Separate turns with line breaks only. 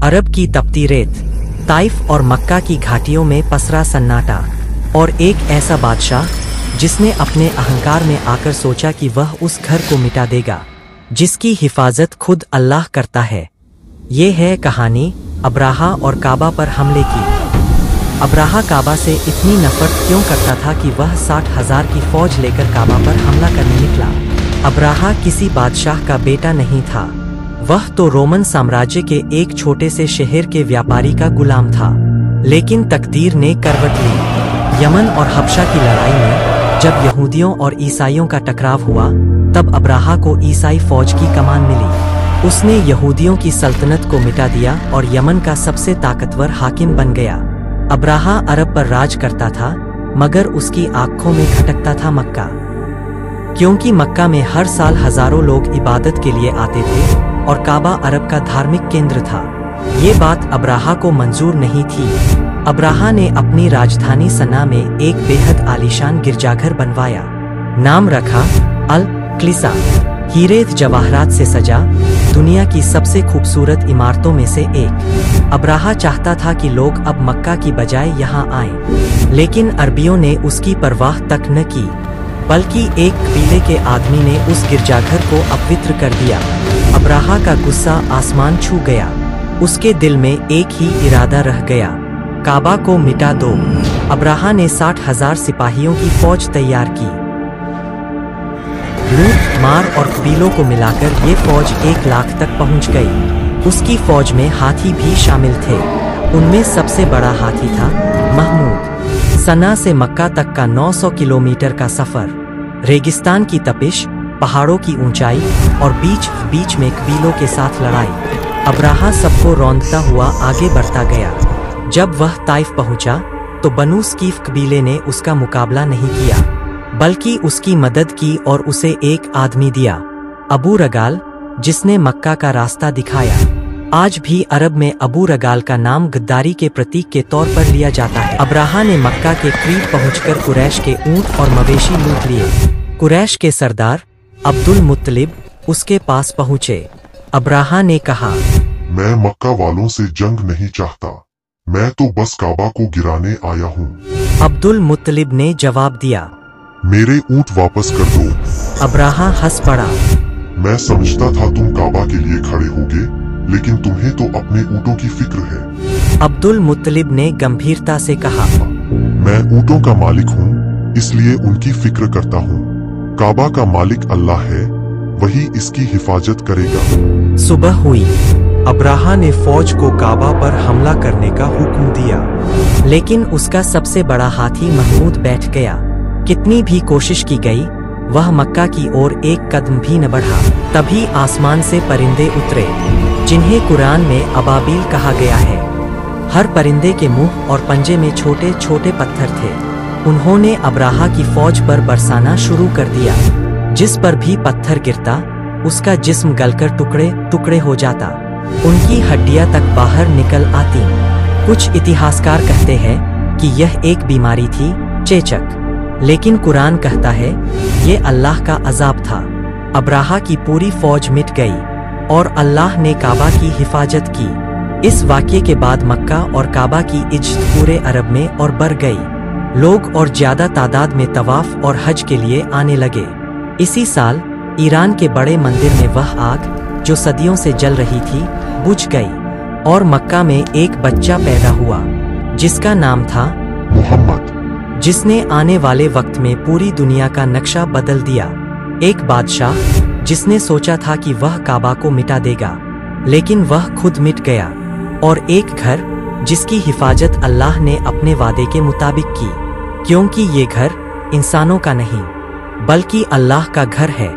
अरब की तपती रेत, ताइफ और मक्का की घाटियों में पसरा सन्नाटा, और एक ऐसा बादशाह जिसने अपने अहंकार में आकर सोचा कि वह उस घर को मिटा देगा जिसकी हिफाजत खुद अल्लाह करता है। ये है कहानी अब्राहा और काबा पर हमले की। अब्राहा काबा से इतनी नफरत क्यों करता था कि वह 60,000 की फौज लेकर काबा पर हमला करने निकला। अब्राहा किसी बादशाह का बेटा नहीं था, वह तो रोमन साम्राज्य के एक छोटे से शहर के व्यापारी का गुलाम था। लेकिन तकदीर ने करवट ली। यमन और हबशा की लड़ाई में जब यहूदियों और ईसाइयों का टकराव हुआ, तब अब्राहा को ईसाई फौज की कमान मिली। उसने यहूदियों की सल्तनत को मिटा दिया और यमन का सबसे ताकतवर हाकिम बन गया। अब्राहा अरब पर राज करता था, मगर उसकी आंखों में खटकता था मक्का, क्योंकि मक्का में हर साल हजारों लोग इबादत के लिए आते थे और काबा अरब का धार्मिक केंद्र था। ये बात अब्राहा को मंजूर नहीं थी। अब्राहा ने अपनी राजधानी सना में एक बेहद आलीशान गिरजाघर बनवाया। नाम रखा अल क्लिसा। हीरे जवाहरात से सजा, दुनिया की सबसे खूबसूरत इमारतों में से एक। अब्राहा चाहता था कि लोग अब मक्का की बजाय यहाँ आएं, लेकिन अरबियों ने उसकी परवाह तक न की, बल्कि एक कबीले के आदमी ने उस गिरजाघर को अपवित्र कर दिया। अब्राहा का गुस्सा आसमान छू गया। उसके दिल में एक ही इरादा रह गया, काबा को मिटा दो। अब्राहा ने 60,000 सिपाहियों की फौज तैयार की। लूट मार और कबीलों को मिलाकर ये फौज 1 लाख तक पहुंच गई। उसकी फौज में हाथी भी शामिल थे। उनमें सबसे बड़ा हाथी था महमूद। सना से मक्का तक का 900 किलोमीटर का सफर, रेगिस्तान की तपिश, पहाड़ों की ऊंचाई और बीच बीच में कबीलों के साथ लड़ाई। अब्राहा सबको रौंदता हुआ आगे बढ़ता गया। जब वह ताइफ पहुंचा तो बनु स्कीफ कबीले ने उसका मुकाबला नहीं किया, बल्कि उसकी मदद की और उसे एक आदमी दिया, अबू रगाल, जिसने मक्का का रास्ता दिखाया। आज भी अरब में अबू रगाल का नाम गद्दारी के प्रतीक के तौर पर लिया जाता है। अब्राहा ने मक्का के करीब पहुंचकर कुरैश के ऊंट और मवेशी लूट लिए। कुरैश के सरदार अब्दुल मुत्तलिब उसके पास पहुंचे। अब्राहा ने कहा,
मैं मक्का वालों से जंग नहीं चाहता, मैं तो बस काबा को गिराने आया हूँ।
अब्दुल मुत्तलिब ने जवाब दिया,
मेरे ऊंट वापस कर दो।
अब्राहा हंस पड़ा।
मैं समझता था तुम काबा के लिए खड़े होगे, लेकिन तुम्हें तो अपने ऊँटों की फिक्र है।
अब्दुल मुत्तलिब ने गंभीरता से कहा,
मैं ऊँटों का मालिक हूँ, इसलिए उनकी फिक्र करता हूँ। काबा का मालिक अल्लाह है, वही इसकी हिफाजत करेगा।
सुबह हुई।
अब्राहा ने फौज को काबा पर हमला करने का हुक्म दिया,
लेकिन उसका सबसे बड़ा हाथी महमूद बैठ गया। कितनी भी कोशिश की गई, वह मक्का की ओर एक कदम भी न बढ़ा। तभी आसमान से परिंदे उतरे, जिन्हें कुरान में अबाबील कहा गया है। हर परिंदे के मुंह और पंजे में छोटे छोटे पत्थर थे। उन्होंने अब्राहा की फौज पर बरसाना शुरू कर दिया। जिस पर भी पत्थर गिरता, उसका जिस्म गलकर टुकड़े टुकड़े हो जाता, उनकी हड्डियां तक बाहर निकल आती। कुछ इतिहासकार कहते हैं कि यह एक बीमारी थी, चेचक, लेकिन कुरान कहता है ये अल्लाह का अजाब था। अब्राहा की पूरी फौज मिट गई और अल्लाह ने काबा की हिफाजत की। इस वाक़ये के बाद मक्का और काबा की इज्जत पूरे अरब में और बढ़ गई। लोग और ज्यादा तादाद में तवाफ और हज के लिए आने लगे। इसी साल ईरान के बड़े मंदिर में वह आग जो सदियों से जल रही थी बुझ गई और मक्का में एक बच्चा पैदा हुआ जिसका नाम था
मोहम्मद,
जिसने आने वाले वक्त में पूरी दुनिया का नक्शा बदल दिया। एक बादशाह जिसने सोचा था कि वह काबा को मिटा देगा, लेकिन वह खुद मिट गया। और एक घर जिसकी हिफाजत अल्लाह ने अपने वादे के मुताबिक की, क्योंकि ये घर इंसानों का नहीं बल्कि अल्लाह का घर है।